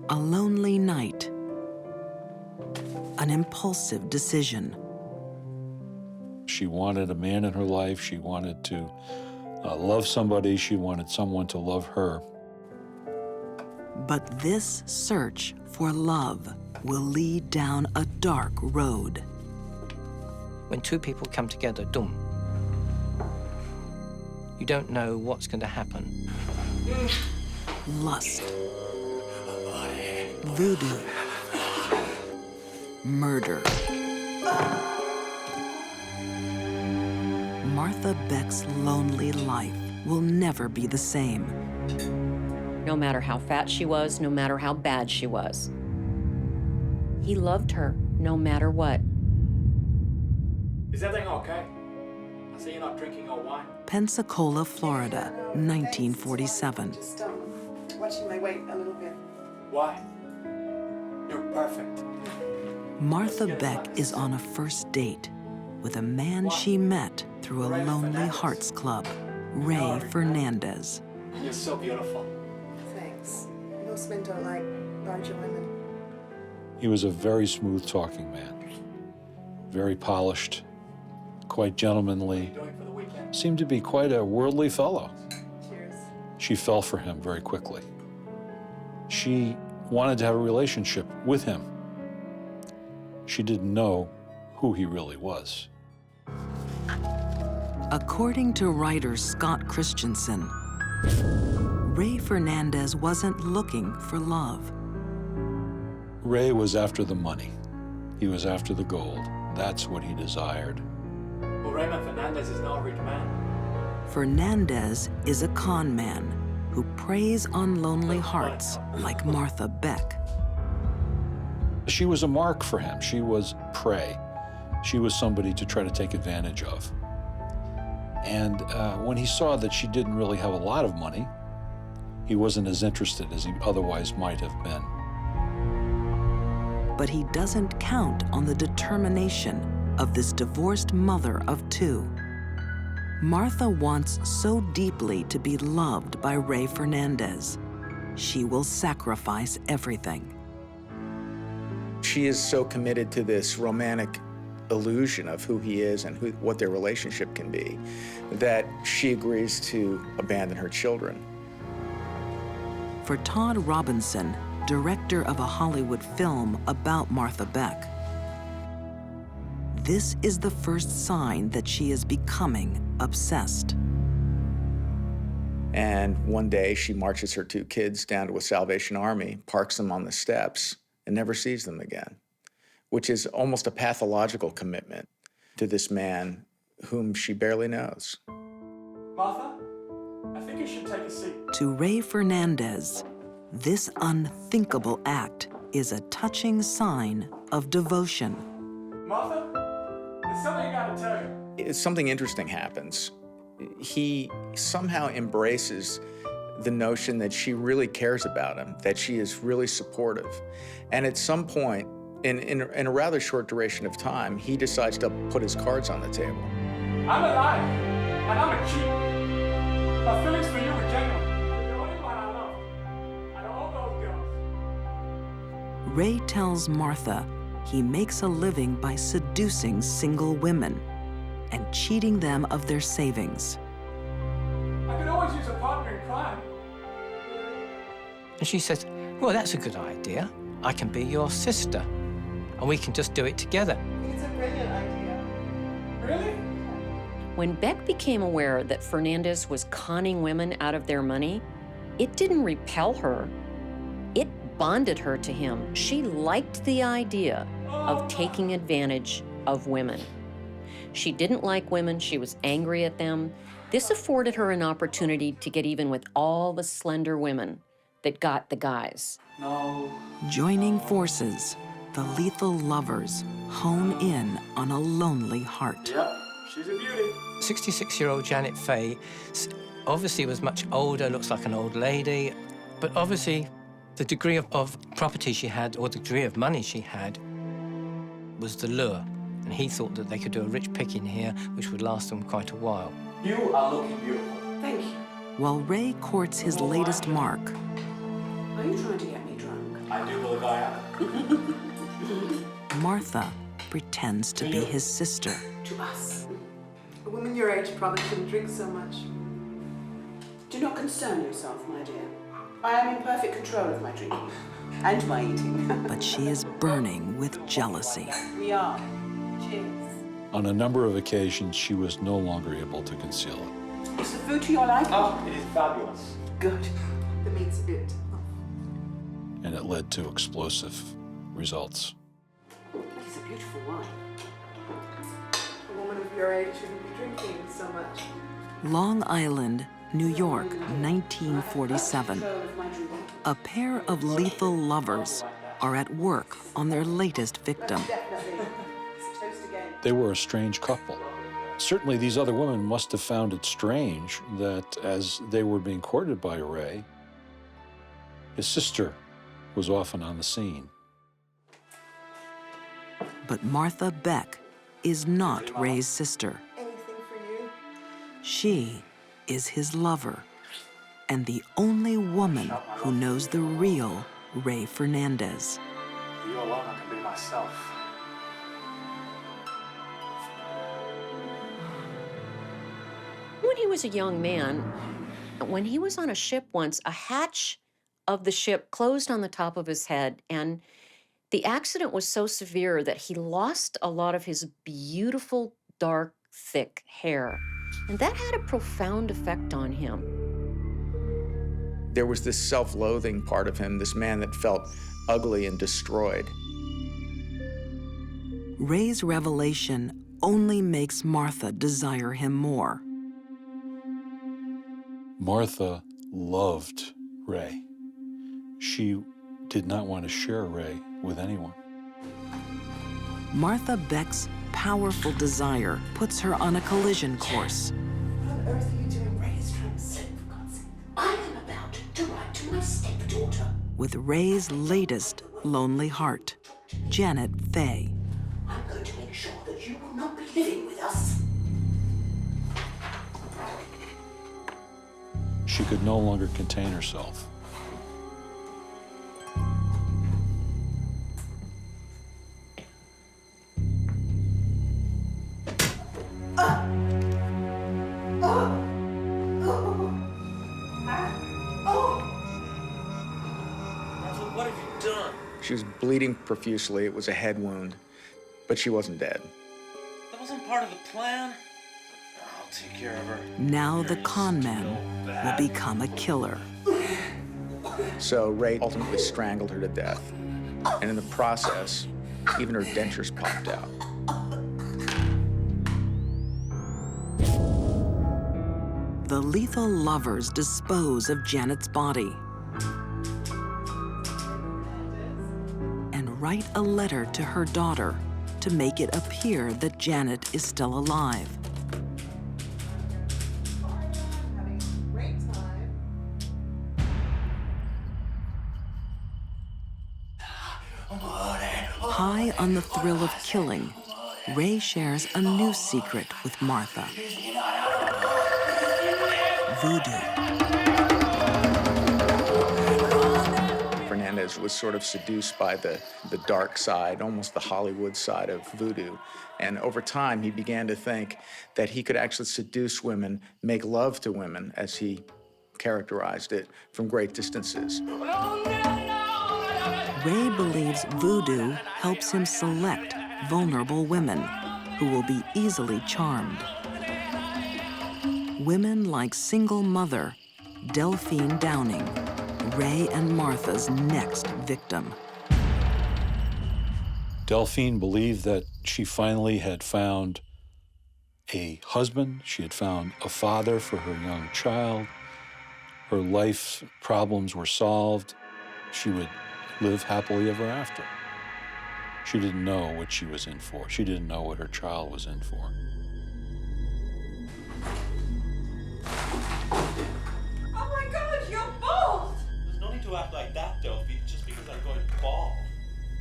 A lonely night. An impulsive decision. She wanted a man in her life. She wanted to love somebody. She wanted someone to love her. But this search for love will lead down a dark road. When two people come together, dum, you don't know what's going to happen. Lust. Voodoo. Murder. Martha Beck's lonely life will never be the same. No matter how fat she was, no matter how bad she was. He loved her, no matter what. Is everything okay? I see you're not drinking your wine. Pensacola, Florida, 1947. Just watching my weight a little bit. Why? You're perfect. Martha Beck is on a first date with a man she met through a Lonely Hearts Club, Ray Fernandez. You're so beautiful. Thanks. Most men don't like larger women. He was a very smooth-talking man, very polished, quite gentlemanly, seemed to be quite a worldly fellow. Cheers. She fell for him very quickly. She wanted to have a relationship with him. She didn't know who he really was. According to writer Scott Christensen, Ray Fernandez wasn't looking for love. Ray was after the money. He was after the gold. That's what he desired. Well, Raymond Fernandez is not a rich man. Fernandez is a con man who preys on lonely hearts like Martha Beck. She was a mark for him. She was prey. She was somebody to try to take advantage of. And when he saw that she didn't really have a lot of money, he wasn't as interested as he otherwise might have been. But he doesn't count on the determination of this divorced mother of two. Martha wants so deeply to be loved by Ray Fernandez, she will sacrifice everything. She is so committed to this romantic illusion of who he is and what their relationship can be that she agrees to abandon her children. For Todd Robinson, director of a Hollywood film about Martha Beck, this is the first sign that she is becoming obsessed. And one day she marches her two kids down to a Salvation Army, parks them on the steps, and never sees them again, which is almost a pathological commitment to this man whom she barely knows. Martha, I think you should take a seat. To Ray Fernandez, this unthinkable act is a touching sign of devotion. Martha, there's something I gotta tell you. Something interesting happens. He somehow embraces the notion that she really cares about him, that she is really supportive. And at some point, in a rather short duration of time, he decides to put his cards on the table. I'm alive, and I'm a cheat. My feelings for you were genuine. You're the only one I love. Out of all those girls. Ray tells Martha he makes a living by seducing single women and cheating them of their savings. I could always use a partner in crime. And she says, well, that's a good idea. I can be your sister, and we can just do it together. I think it's a brilliant idea. Really? When Beck became aware that Fernandez was conning women out of their money, it didn't repel her. It bonded her to him. She liked the idea of taking advantage of women. She didn't like women. She was angry at them. This afforded her an opportunity to get even with all the slender women that got the guys. No. Joining forces, the lethal lovers hone in on a lonely heart. Yep, she's a beauty. 66-year-old Janet Faye obviously was much older, looks like an old lady, but obviously the degree of property she had, or the degree of money she had, was the lure. And he thought that they could do a rich picking here, which would last them quite a while. You are looking beautiful. Thank you. While Ray courts his latest mark, Are you trying to get me drunk? I I do believe I am. Martha pretends to be his sister. To us. A woman your age probably shouldn't drink so much. Do not concern yourself, my dear. I am in perfect control of my drinking and my eating. But she is burning with jealousy. We are. Cheers. On a number of occasions, she was no longer able to conceal it. Is the food to your liking? Oh, it is fabulous. Good. The meat's a bit tough. And it led to explosive results. It is a beautiful wine. A woman of your age shouldn't be drinking so much. Long Island, New York, 1947. Control of my drinking. A pair of lethal lovers are at work on their latest victim. Definitely. It's a toast again. They were a strange couple. Certainly, these other women must have found it strange that as they were being courted by Ray, his sister was often on the scene. But Martha Beck is not Ray's sister. Anything for you? She is his lover, and the only woman who knows the real Ray Fernandez. For you alone, I can be myself. When he was a young man, when he was on a ship once, a hatch of the ship closed on the top of his head, and the accident was so severe that he lost a lot of his beautiful, dark, thick hair. And that had a profound effect on him. There was this self-loathing part of him, this man that felt ugly and destroyed. Ray's revelation only makes Martha desire him more. Martha loved Ray. She did not want to share Ray with anyone. Martha Beck's powerful desire puts her on a collision course. What on earth are you doing? Ray is trying to say, for God's sake. I am about to write to my stepdaughter. With Ray's latest lonely heart, Janet Fay. I'm going to make sure that you will not be living with us. She could no longer contain herself. What have you done? She was bleeding profusely. It was a head wound, but she wasn't dead. That wasn't part of the plan. I'll take care of her. Now the con man will become a killer. So Ray ultimately strangled her to death. And in the process, even her dentures popped out. The lethal lovers dispose of Janet's body and write a letter to her daughter to make it appear that Janet is still alive. Having a great time. High on the thrill of killing, Ray shares a new secret with Martha. Voodoo. Fernandez was sort of seduced by the dark side, almost the Hollywood side of voodoo. And over time, he began to think that he could actually seduce women, make love to women, as he characterized it, from great distances. Ray believes voodoo helps him select vulnerable women who will be easily charmed. Women like single mother Delphine Downing, Ray and Martha's next victim. Delphine believed that she finally had found a husband, she had found a father for her young child, her life's problems were solved, she would live happily ever after. She didn't know what she was in for. She didn't know what her child was in for. Oh my God, you're bald! There's no need to act like that, Delphi, just because I'm going bald.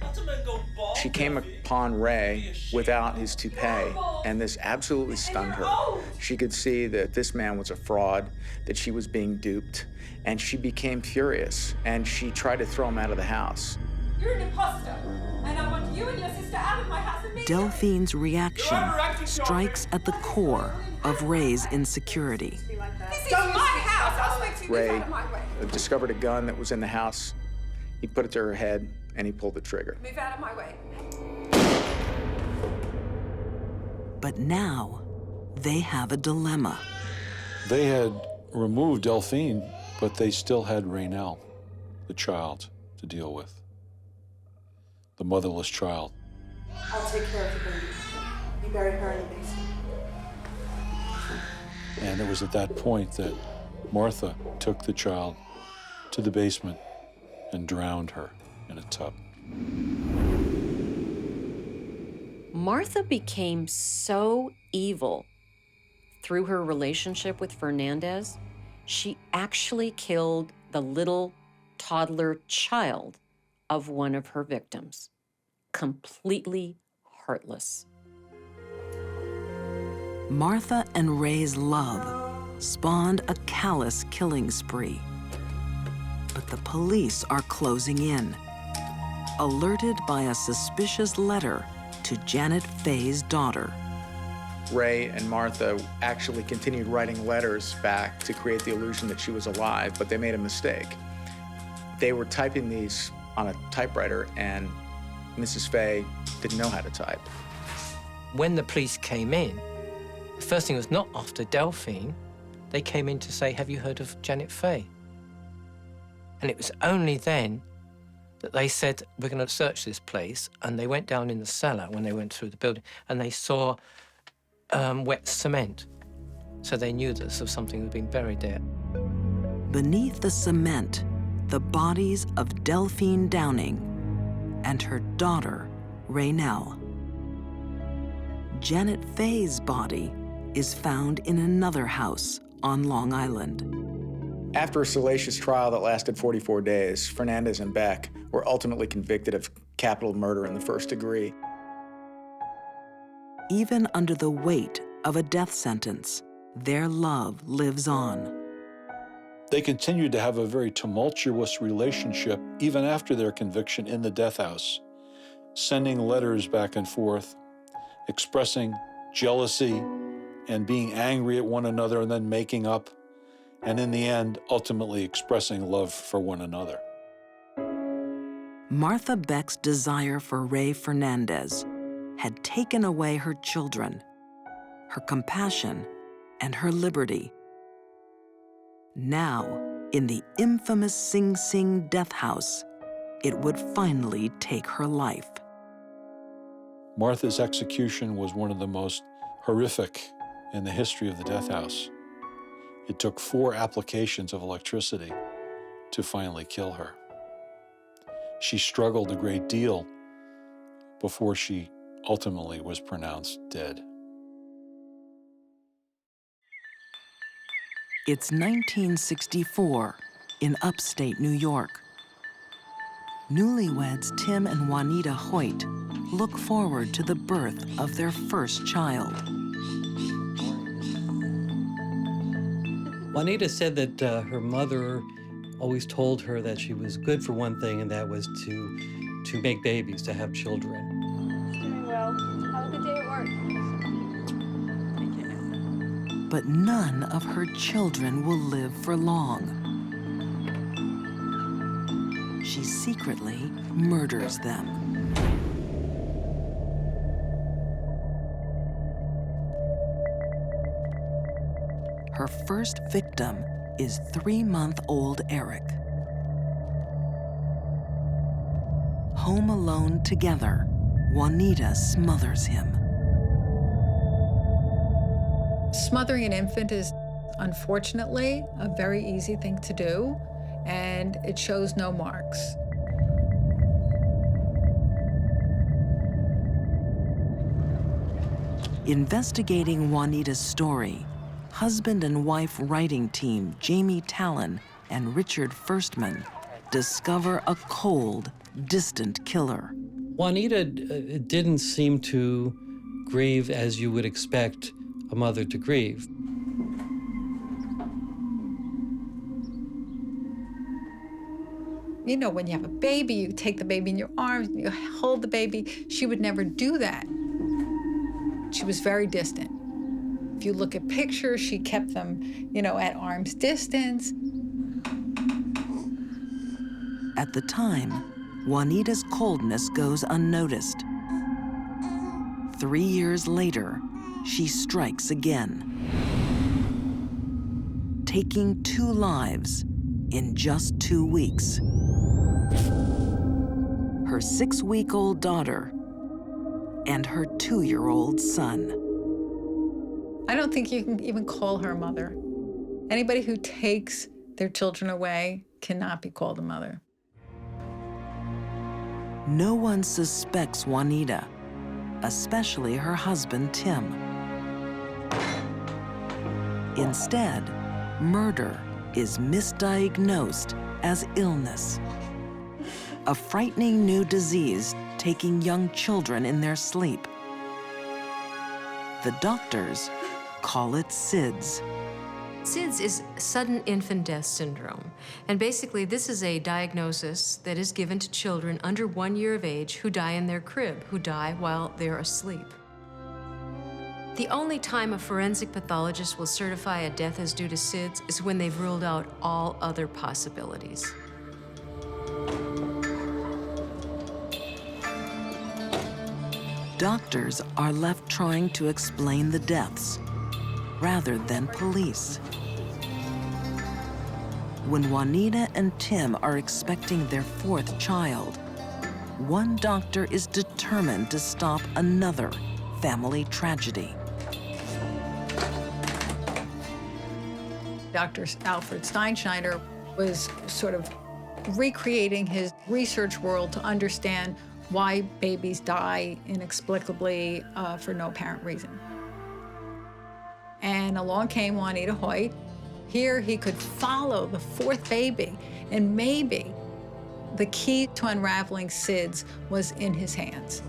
That's a men go bald. She came upon Ray without his toupee, and this absolutely stunned her. She could see that this man was a fraud, that she was being duped, and she became furious, and she tried to throw him out of the house. You're an imposter, and I want you and your sister out of my house immediately. Delphine's reaction strikes at the core of Ray's insecurity. This is my house. I'll speak to you. Ray Get out of my way. discovered a gun that was in the house. He put it to her head, and he pulled the trigger. Move out of my way. But now, they have a dilemma. They had removed Delphine, but they still had Raynell, the child, to deal with. The motherless child. I'll take care of the baby. You bury her in the basement. And it was at that point that Martha took the child to the basement and drowned her in a tub. Martha became so evil through her relationship with Fernandez, she actually killed the little toddler child of one of her victims, completely heartless. Martha and Ray's love spawned a callous killing spree. But the police are closing in, alerted by a suspicious letter to Janet Faye's daughter. Ray and Martha actually continued writing letters back to create the illusion that she was alive, but they made a mistake. They were typing these on a typewriter, and Mrs. Faye didn't know how to type. When the police came in, the first thing was not after Delphine. They came in to say, have you heard of Janet Faye? And it was only then that they said, we're going to search this place. And they went down in the cellar when they went through the building, and they saw wet cement. So they knew that something had been buried there. Beneath the cement, the bodies of Delphine Downing and her daughter, Raynell. Janet Faye's body is found in another house on Long Island. After a salacious trial that lasted 44 days, Fernandez and Beck were ultimately convicted of capital murder in the first degree. Even under the weight of a death sentence, their love lives on. They continued to have a very tumultuous relationship even after their conviction in the death house, sending letters back and forth, expressing jealousy and being angry at one another and then making up, and in the end, ultimately expressing love for one another. Martha Beck's desire for Ray Fernandez had taken away her children, her compassion, and her liberty. Now, in the infamous Sing Sing death house, it would finally take her life. Martha's execution was one of the most horrific in the history of the death house. It took 4 applications of electricity to finally kill her. She struggled a great deal before she ultimately was pronounced dead. It's 1964 in upstate New York. Newlyweds Tim and Wanita Hoy look forward to the birth of their first child. Wanita said that her mother always told her that she was good for one thing, and that was to make babies, to have children. Doing well. Have a good day at work. But none of her children will live for long. She secretly murders them. Her first victim is 3-month-old Eric. Home alone together, Wanita smothers him. Smothering an infant is, unfortunately, a very easy thing to do, and it shows no marks. Investigating Wanita's story, husband and wife writing team Jamie Talon and Richard Firstman discover a cold, distant killer. Wanita didn't seem to grieve as you would expect a mother to grieve. You know, when you have a baby, you take the baby in your arms, you hold the baby. She would never do that. She was very distant. If you look at pictures, she kept them, you know, at arm's distance. At the time, Wanita's coldness goes unnoticed. 3 years later, she strikes again, taking 2 lives in just 2 weeks. Her 6-week-old daughter and her 2-year-old son. I don't think you can even call her a mother. Anybody who takes their children away cannot be called a mother. No one suspects Wanita, especially her husband, Tim. Instead, murder is misdiagnosed as illness, a frightening new disease taking young children in their sleep. The doctors call it SIDS. SIDS is sudden infant death syndrome. And basically, this is a diagnosis that is given to children under 1 year of age who die in their crib, who die while they're asleep. The only time a forensic pathologist will certify a death as due to SIDS is when they've ruled out all other possibilities. Doctors are left trying to explain the deaths rather than police. When Wanita and Tim are expecting their 4th child, one doctor is determined to stop another family tragedy. Dr. Alfred Steinschneider was sort of recreating his research world to understand why babies die inexplicably for no apparent reason. And along came Wanita Hoy. Here he could follow the 4th baby, and maybe the key to unraveling SIDS was in his hands.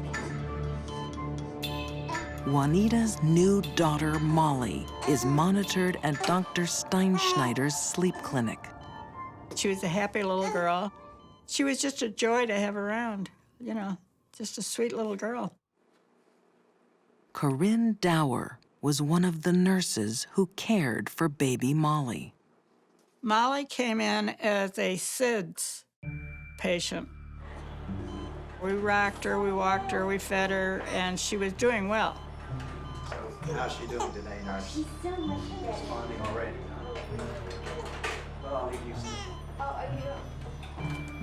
Wanita's new daughter, Molly, is monitored at Dr. Steinschneider's sleep clinic. She was a happy little girl. She was just a joy to have around, you know, just a sweet little girl. Corinne Dower was one of the nurses who cared for baby Molly. Molly came in as a SIDS patient. We rocked her, we walked her, we fed her, and she was doing well. So how's she doing today, nurse? She's still responding already. Well, I'll get used to it.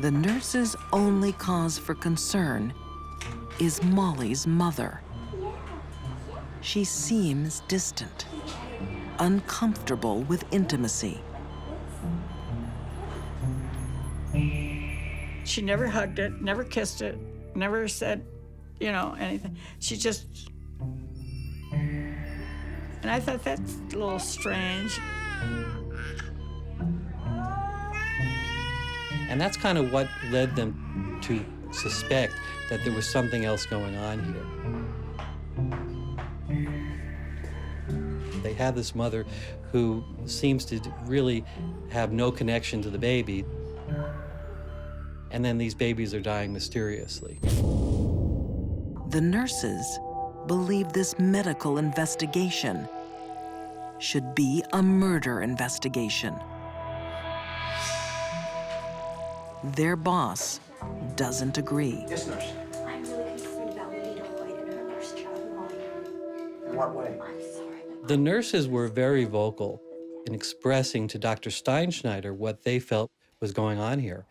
The nurse's only cause for concern is Molly's mother. She seems distant, uncomfortable with intimacy. She never hugged it, never kissed it, never said, you know, anything. She just... And I thought that's a little strange. And that's kind of what led them to suspect that there was something else going on here. They have this mother who seems to really have no connection to the baby, and then these babies are dying mysteriously. The nurses believe this medical investigation should be a murder investigation. Their boss doesn't agree. Yes, nurse. I'm really concerned about Wanita Hoy and her nurse child, Molly. In what way? I'm sorry. The nurses were very vocal in expressing to Dr. Steinschneider what they felt was going on here.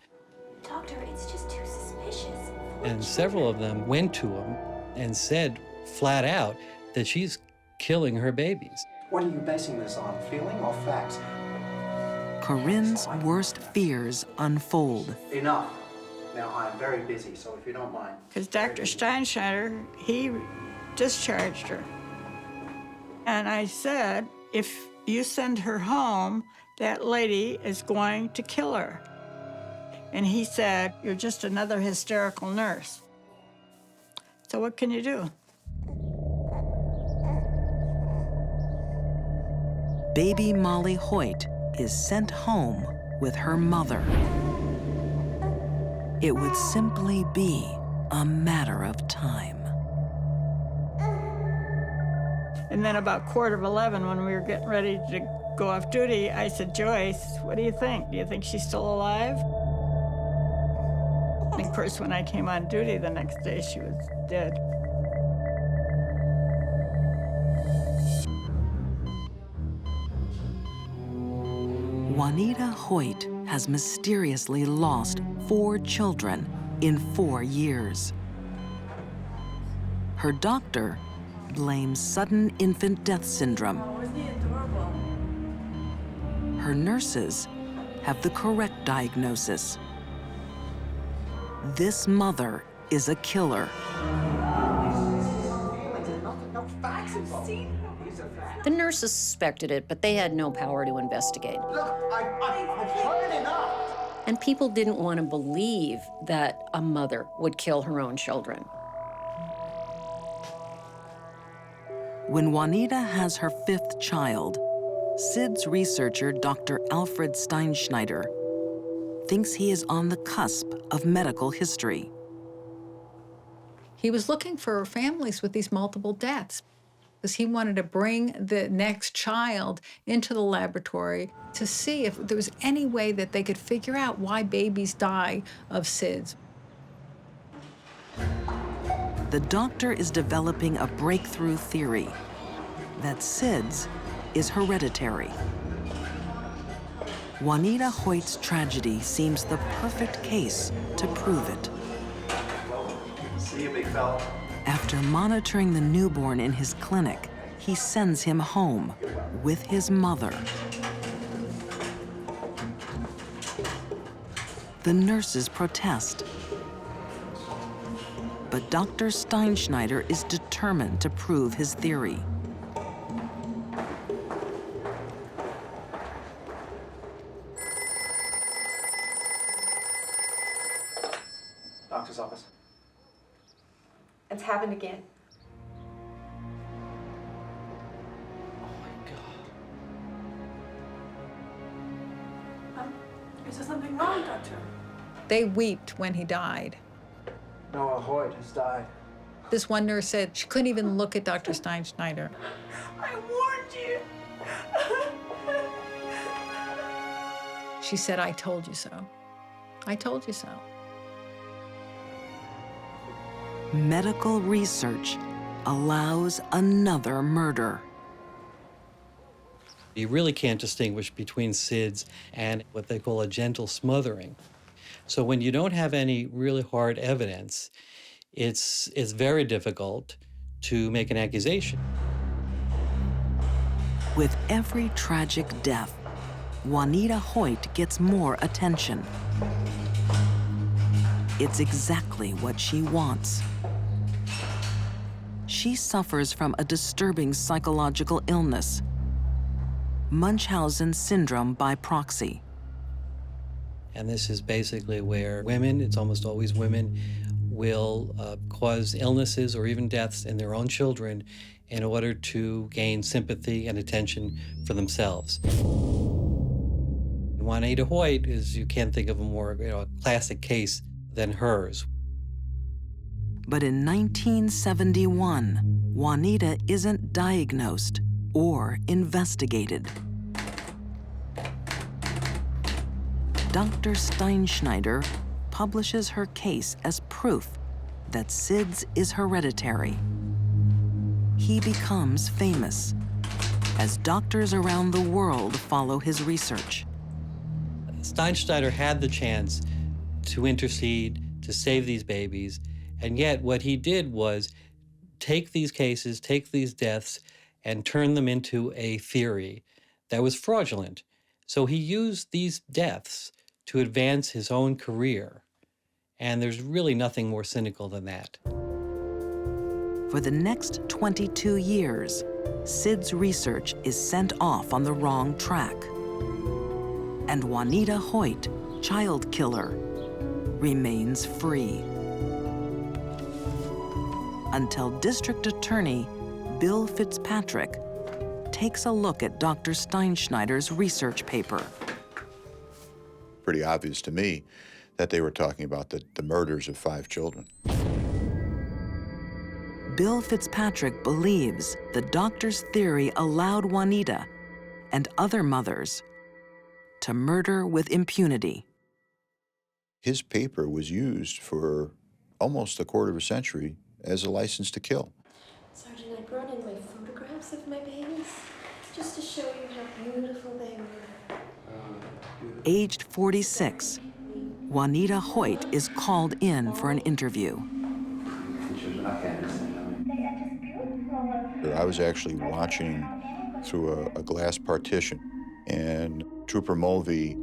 Doctor, it's just too suspicious. And several of them went to him and said flat out that she's killing her babies. What are you basing this on, feeling or facts? Corinne's worst fears unfold. Enough. Now, I'm very busy, so if you don't mind. Because Dr. Steinschneider, he discharged her. And I said, if you send her home, that lady is going to kill her. And he said, you're just another hysterical nurse. So what can you do? Baby Molly Hoyt is sent home with her mother. It would simply be a matter of time. And then about 11:15, when we were getting ready to go off duty, I said, Joyce, what do you think? Do you think she's still alive? And of course, when I came on duty the next day, she was dead. Wanita Hoyt has mysteriously lost 4 children in 4 years. Her doctor blames sudden infant death syndrome. Wasn't he adorable? Her nurses have the correct diagnosis. This mother is a killer. The nurses suspected it, but they had no power to investigate. Look, I've heard enough. And people didn't want to believe that a mother would kill her own children. When Wanita has her 5th child, SIDS researcher Dr. Alfred Steinschneider thinks he is on the cusp of medical history. He was looking for families with these multiple deaths because he wanted to bring the next child into the laboratory to see if there was any way that they could figure out why babies die of SIDS. The doctor is developing a breakthrough theory that SIDS is hereditary. Wanita Hoyt's tragedy seems the perfect case to prove it. See you, big fella. After monitoring the newborn in his clinic, he sends him home with his mother. The nurses protest. But Dr. Steinschneider is determined to prove his theory. Doctor's office. It's happened again. Is there something wrong, Doctor? They wept when he died. Noah Hoyt has died. This one nurse said she couldn't even look at Dr. Steinschneider. I warned you. She said, I told you so. I told you so. Medical research allows another murder. You really can't distinguish between SIDS and what they call a gentle smothering. So when you don't have any really hard evidence, it's very difficult to make an accusation. With every tragic death, Wanita Hoyt gets more attention. It's exactly what she wants. She suffers from a disturbing psychological illness, Munchausen syndrome by proxy. And this is basically where women, it's almost always women, will cause illnesses or even deaths in their own children in order to gain sympathy and attention for themselves. Wanita Hoyt is, you can't think of a more classic case than hers. But in 1971, Wanita isn't diagnosed or investigated. Dr. Steinschneider publishes her case as proof that SIDS is hereditary. He becomes famous as doctors around the world follow his research. Steinschneider had the chance to intercede, to save these babies, and yet what he did was take these cases, take these deaths, and turn them into a theory that was fraudulent. So he used these deaths to advance his own career. And there's really nothing more cynical than that. For the next 22 years, SIDS research is sent off on the wrong track. And Wanita Hoyt, child killer, remains free. until District Attorney Bill Fitzpatrick takes a look at Dr. Steinschneider's research paper. Pretty obvious to me that they were talking about the murders of 5 children. Bill Fitzpatrick believes the doctor's theory allowed Wanita and other mothers to murder with impunity. His paper was used for almost a quarter of a century as a license to kill. Sergeant, I brought in my photographs of my babies just to show you how beautiful they were. Aged 46, Wanita Hoyt is called in for an interview. I was actually watching through a glass partition, and Trooper Mulvey,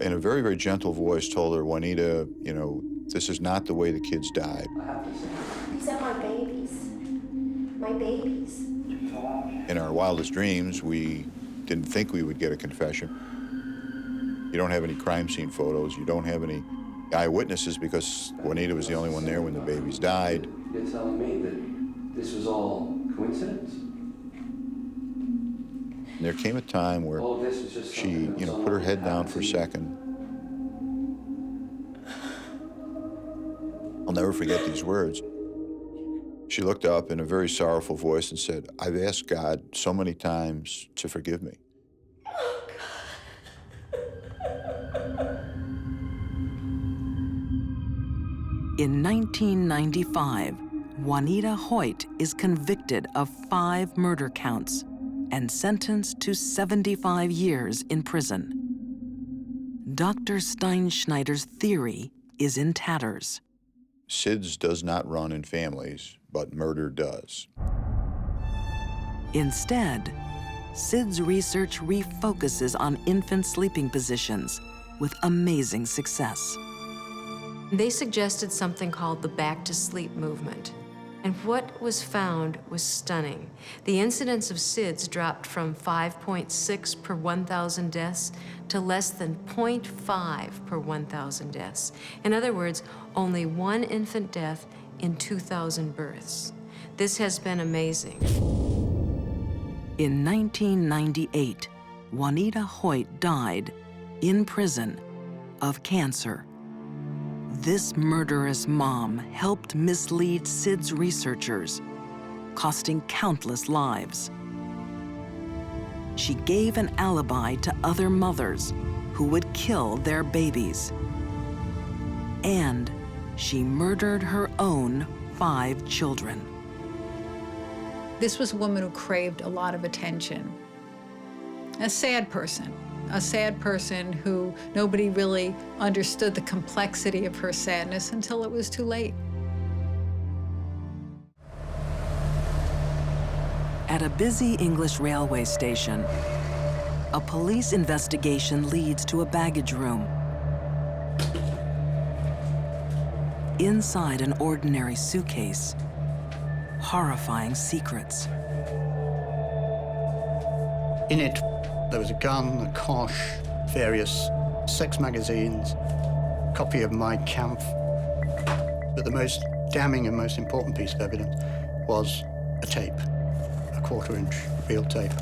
in a very, very gentle voice, told her, "Wanita, you know, this is not the way the kids died." These are my babies. My babies. In our wildest dreams, we didn't think we would get a confession. You don't have any crime scene photos. You don't have any eyewitnesses because Wanita was the only one there when the babies died. You're telling me that this was all coincidence? And there came a time where she, put her head down for a second. I'll never forget these words. She looked up in a very sorrowful voice and said, "I've asked God so many times to forgive me." In 1995, Wanita Hoyt is convicted of 5 murder counts and sentenced to 75 years in prison. Dr. Steinschneider's theory is in tatters. SIDS does not run in families, but murder does. Instead, SIDS research refocuses on infant sleeping positions with amazing success. They suggested something called the back to sleep movement. And what was found was stunning. The incidence of SIDS dropped from 5.6 per 1,000 deaths to less than 0.5 per 1,000 deaths. In other words, only 1 infant death in 2,000 births. This has been amazing. In 1998, Wanita Hoyt died in prison of cancer. This murderous mom helped mislead SIDS researchers, costing countless lives. She gave an alibi to other mothers who would kill their babies. And she murdered her own 5 children. This was a woman who craved a lot of attention. A sad person who nobody really understood the complexity of her sadness until it was too late. At a busy English railway station, a police investigation leads to a baggage room. Inside an ordinary suitcase, horrifying secrets. In it, there was a gun, a kosh, various sex magazines, a copy of Mein Kampf. But the most damning and most important piece of evidence was a tape, a 1/4-inch reel tape.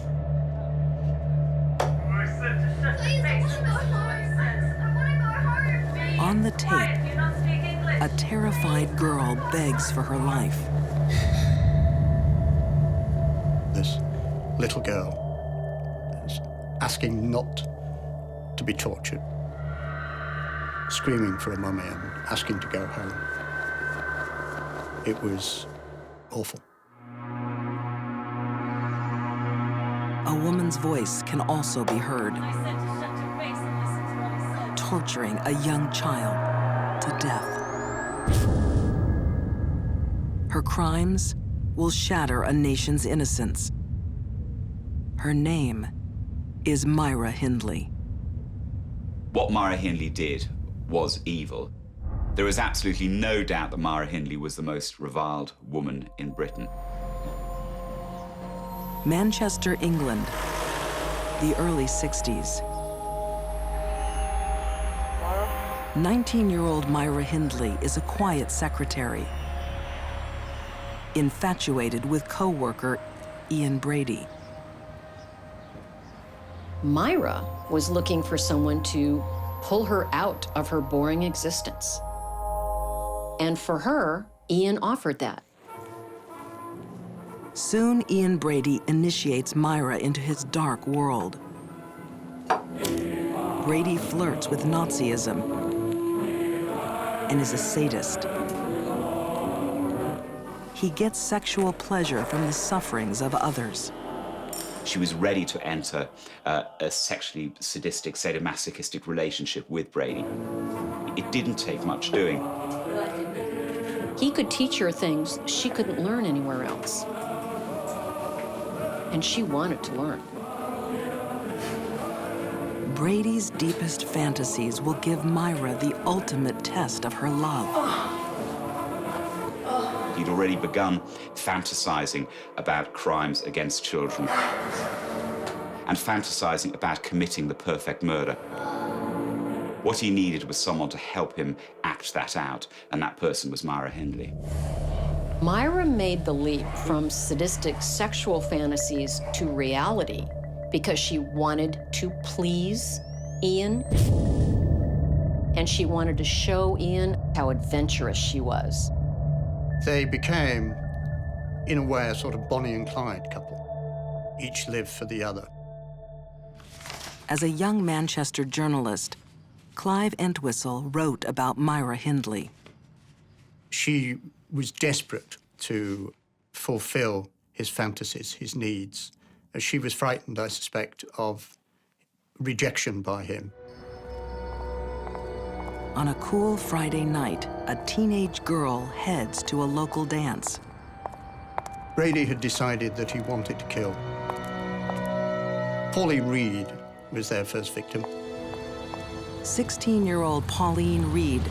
On the tape, a terrified girl begs for her life. This little girl is asking not to be tortured, screaming for a mummy and asking to go home. It was awful. A woman's voice can also be heard, torturing a young child to death. Her crimes will shatter a nation's innocence. Her name is Myra Hindley. What Myra Hindley did was evil. There is absolutely no doubt that Myra Hindley was the most reviled woman in Britain. Manchester, England, the early 60s. 19-year-old Myra Hindley is a quiet secretary. infatuated with co-worker Ian Brady. Myra was looking for someone to pull her out of her boring existence. And for her, Ian offered that. Soon, Ian Brady initiates Myra into his dark world. Brady flirts with Nazism and is a sadist. He gets sexual pleasure from the sufferings of others. She was ready to enter a sexually sadistic, sadomasochistic relationship with Brady. It didn't take much doing. He could teach her things she couldn't learn anywhere else. And she wanted to learn. Brady's deepest fantasies will give Myra the ultimate test of her love. He'd already begun fantasizing about crimes against children and fantasizing about committing the perfect murder. What he needed was someone to help him act that out, and that person was Myra Hindley. Myra made the leap from sadistic sexual fantasies to reality because she wanted to please Ian, and she wanted to show Ian how adventurous she was. They became, in a way, a sort of Bonnie and Clyde couple. Each lived for the other. As a young Manchester journalist, Clive Entwistle wrote about Myra Hindley. She was desperate to fulfill his fantasies, his needs, as she was frightened, I suspect, of rejection by him. On a cool Friday night, a teenage girl heads to a local dance. Brady had decided that he wanted to kill. Pauline Reed was their first victim. 16-year-old Pauline Reed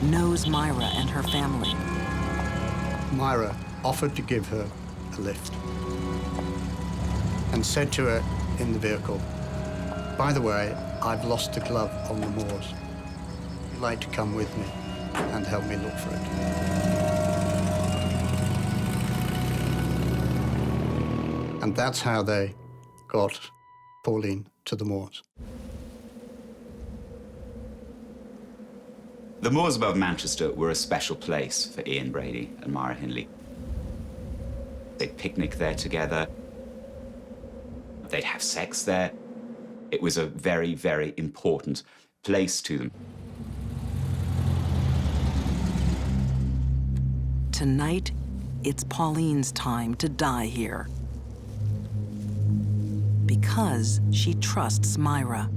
knows Myra and her family. Myra offered to give her a lift and said to her in the vehicle, "By the way, I've lost a glove on the moors. Would you like to come with me and help me look for it?" And that's how they got Pauline to the moors. The moors above Manchester were a special place for Ian Brady and Myra Hindley. They'd picnic there together. They'd have sex there. It was a very, very important place to them. Tonight, it's Pauline's time to die here. Because she trusts Myra.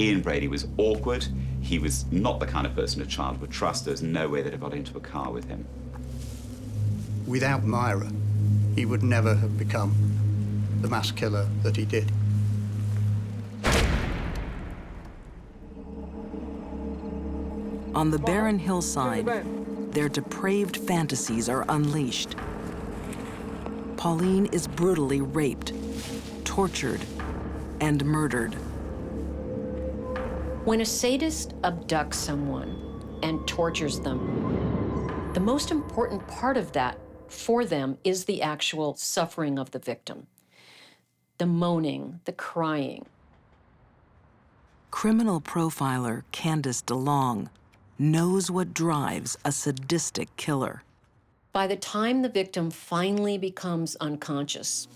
Ian Brady was awkward. He was not the kind of person a child would trust. There's no way they'd have got into a car with him. Without Myra, he would never have become the mass killer that he did. On the barren hillside, their depraved fantasies are unleashed. Pauline is brutally raped, tortured, and murdered. When a sadist abducts someone and tortures them, the most important part of that for them is the actual suffering of the victim. The moaning, the crying. Criminal profiler Candice DeLong knows what drives a sadistic killer. By the time the victim finally becomes unconscious,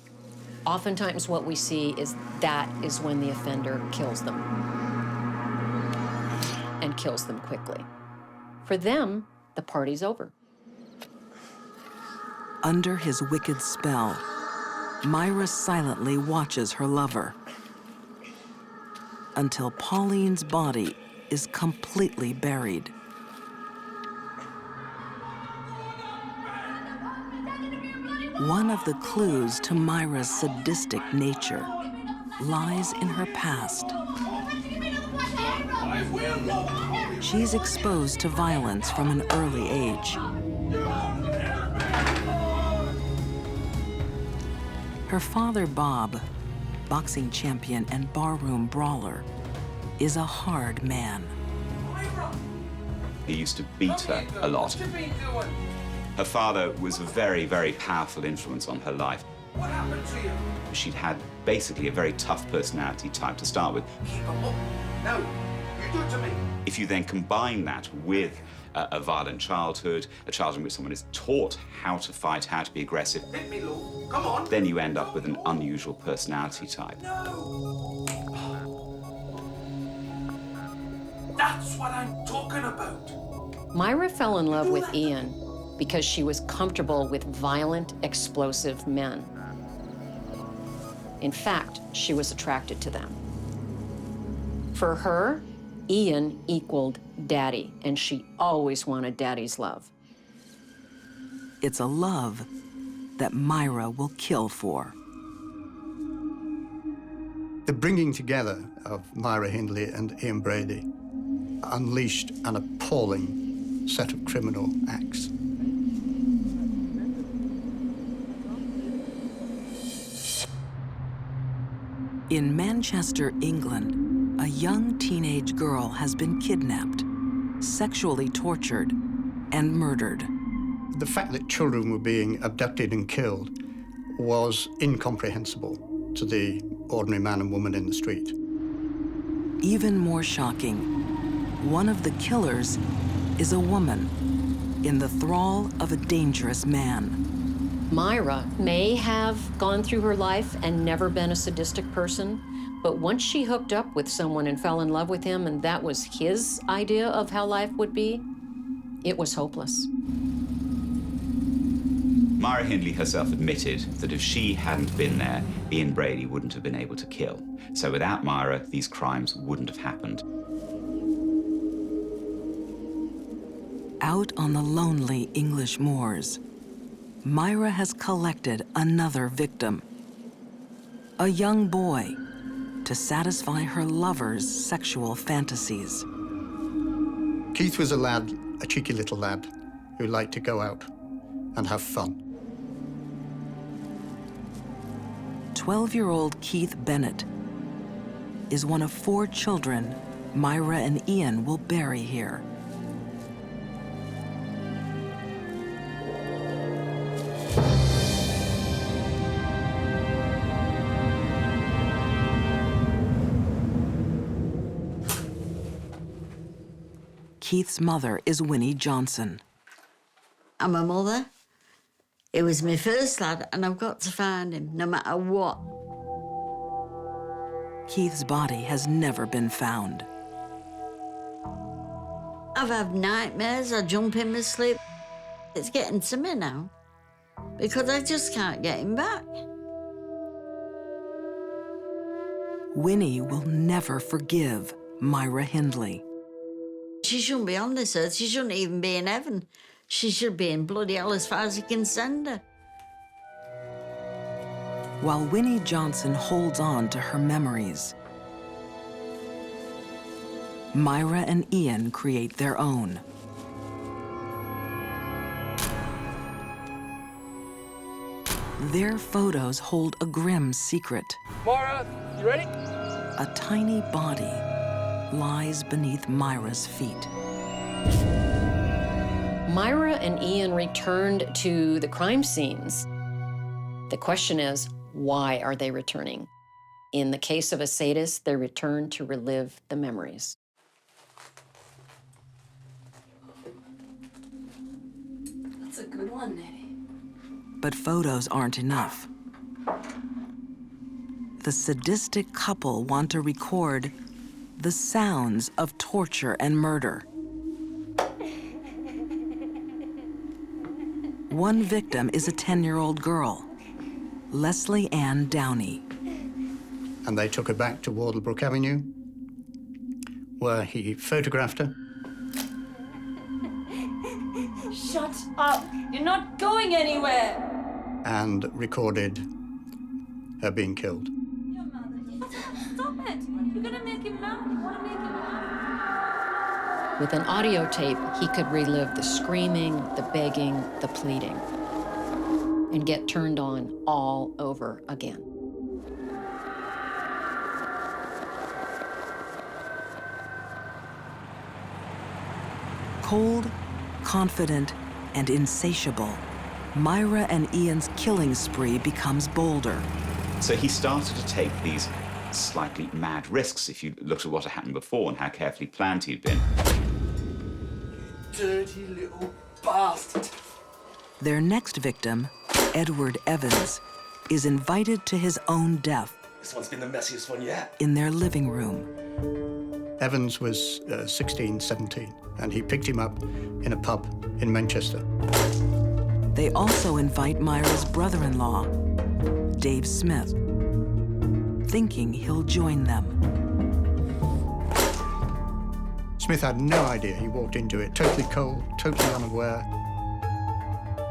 oftentimes what we see is that is when the offender kills them. And kills them quickly. For them, the party's over. Under his wicked spell, Myra silently watches her lover until Pauline's body is completely buried. One of the clues to Myra's sadistic nature lies in her past. She's exposed to violence from an early age. Her father, Bob, boxing champion and barroom brawler, is a hard man. He used to beat her a lot. Her father was a very, very powerful influence on her life. What happened to you? She'd had basically a very tough personality type to start with. Keep them up. No, you do it to me. If you then combine that with a violent childhood, a childhood in which someone is taught how to fight, how to be aggressive, Hit me, Lou. Come on. then you end up with an unusual personality type. No. That's what I'm talking about. Myra fell in love with Ian because she was comfortable with violent, explosive men. In fact, she was attracted to them. For her, Ian equaled daddy, and she always wanted daddy's love. It's a love that Myra will kill for. The bringing together of Myra Hindley and Ian Brady unleashed an appalling set of criminal acts. In Manchester, England, a young teenage girl has been kidnapped, sexually tortured, and murdered. The fact that children were being abducted and killed was incomprehensible to the ordinary man and woman in the street. Even more shocking, one of the killers is a woman in the thrall of a dangerous man. Myra may have gone through her life and never been a sadistic person, but once she hooked up with someone and fell in love with him, and that was his idea of how life would be, it was hopeless. Myra Hindley herself admitted that if she hadn't been there, Ian Brady wouldn't have been able to kill. So without Myra, these crimes wouldn't have happened. Out on the lonely English moors, Myra has collected another victim, a young boy, to satisfy her lover's sexual fantasies. Keith was a lad, a cheeky little lad, who liked to go out and have fun. 12-year-old Keith Bennett is one of 4 children Myra and Ian will bury here. Keith's mother is Winnie Johnson. I'm a mother. It was my first lad, and I've got to find him, no matter what. Keith's body has never been found. I've had nightmares, I jump in my sleep. It's getting to me now, because I just can't get him back. Winnie will never forgive Myra Hindley. She shouldn't be on this earth. She shouldn't even be in heaven. She should be in bloody hell as far as he can send her. While Winnie Johnson holds on to her memories, Myra and Ian create their own. Their photos hold a grim secret. Myra, you ready? A tiny body lies beneath Myra's feet. Myra and Ian returned to the crime scenes. The question is, why are they returning? In the case of a sadist, they return to relive the memories. That's a good one, Nettie. But photos aren't enough. The sadistic couple want to record the sounds of torture and murder. One victim is a 10-year-old girl, Leslie Ann Downey. And they took her back to Wardlebrook Avenue, where he photographed her. Shut up! You're not going anywhere! And recorded her being killed. Stop it! You're gonna make him mad. You wanna make him mad? With an audio tape, he could relive the screaming, the begging, the pleading, and get turned on all over again. Cold, confident, and insatiable, Myra and Ian's killing spree becomes bolder. So he started to take these slightly mad risks, if you looked at what had happened before and how carefully planned he'd been. Dirty little bastard. Their next victim, Edward Evans, is invited to his own death. This one's been the messiest one yet. In their living room. Evans was 16, 17, and he picked him up in a pub in Manchester. They also invite Myra's brother-in-law, Dave Smith, thinking he'll join them. Smith had no idea. He walked into it totally cold, totally unaware,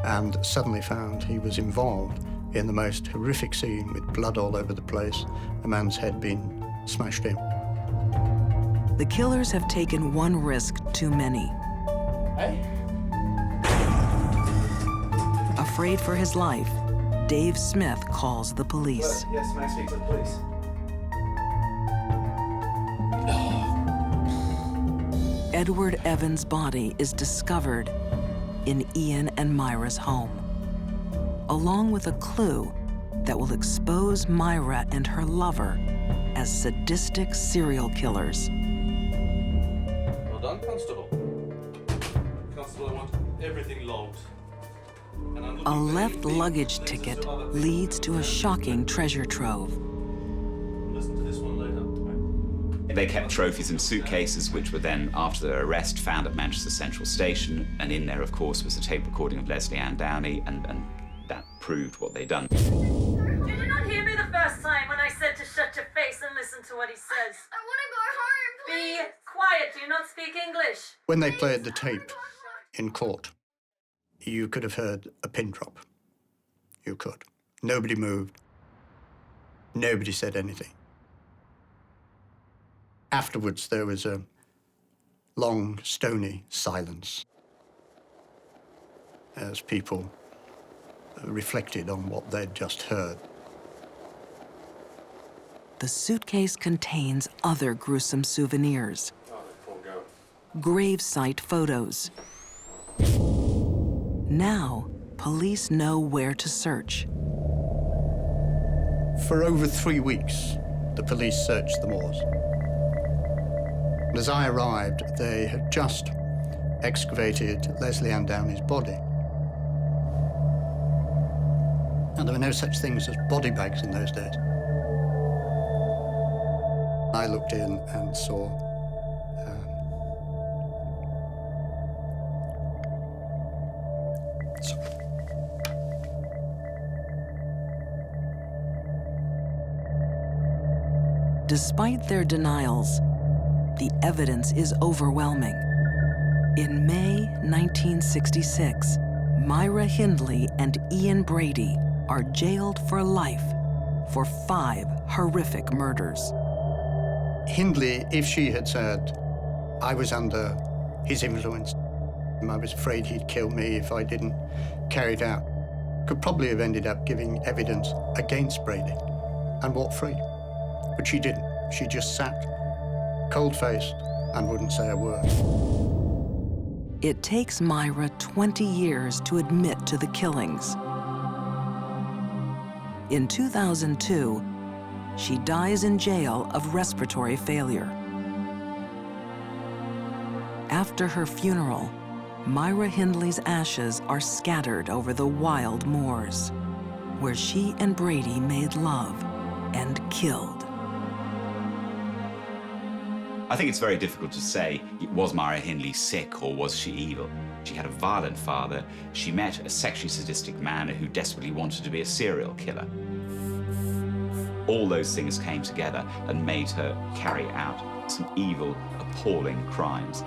and suddenly found he was involved in the most horrific scene with blood all over the place, a man's head being smashed in. The killers have taken one risk too many. Hey? Afraid for his life, Dave Smith calls the police. Yes, may I speak with the police? Edward Evans' body is discovered in Ian and Myra's home, along with a clue that will expose Myra and her lover as sadistic serial killers. Well done, Constable. Constable, I want everything logged. And I'm A looking for left anything luggage related to ticket other leads to a things. shocking treasure trove. Listen to this one later. They kept trophies in suitcases, which were then, after their arrest, found at Manchester Central Station. And in there, of course, was a tape recording of Leslie Ann Downey, and that proved what they'd done. Did you not hear me the first time when I said to shut your face and listen to what he says? I want to go home, please. Be quiet. Do you not speak English? When they played the tape in court, you could have heard a pin drop. You could. Nobody moved. Nobody said anything. Afterwards, there was a long, stony silence as people reflected on what they'd just heard. The suitcase contains other gruesome souvenirs, gravesite photos. Now, police know where to search. For over 3 weeks, the police searched the moors. As I arrived, they had just excavated Leslie Ann Downey's body. And there were no such things as body bags in those days. I looked in and saw Despite their denials, the evidence is overwhelming. In May 1966, Myra Hindley and Ian Brady are jailed for life for 5 horrific murders. Hindley, if she had said, I was under his influence, and I was afraid he'd kill me if I didn't carry it out, could probably have ended up giving evidence against Brady and walked free. But she didn't. She just sat, cold-faced, and wouldn't say a word. It takes Myra 20 years to admit to the killings. In 2002, she dies in jail of respiratory failure. After her funeral, Myra Hindley's ashes are scattered over the wild moors, where she and Brady made love and killed. I think it's very difficult to say, was Myra Hindley sick or was she evil? She had a violent father. She met a sexually sadistic man who desperately wanted to be a serial killer. All those things came together and made her carry out some evil, appalling crimes.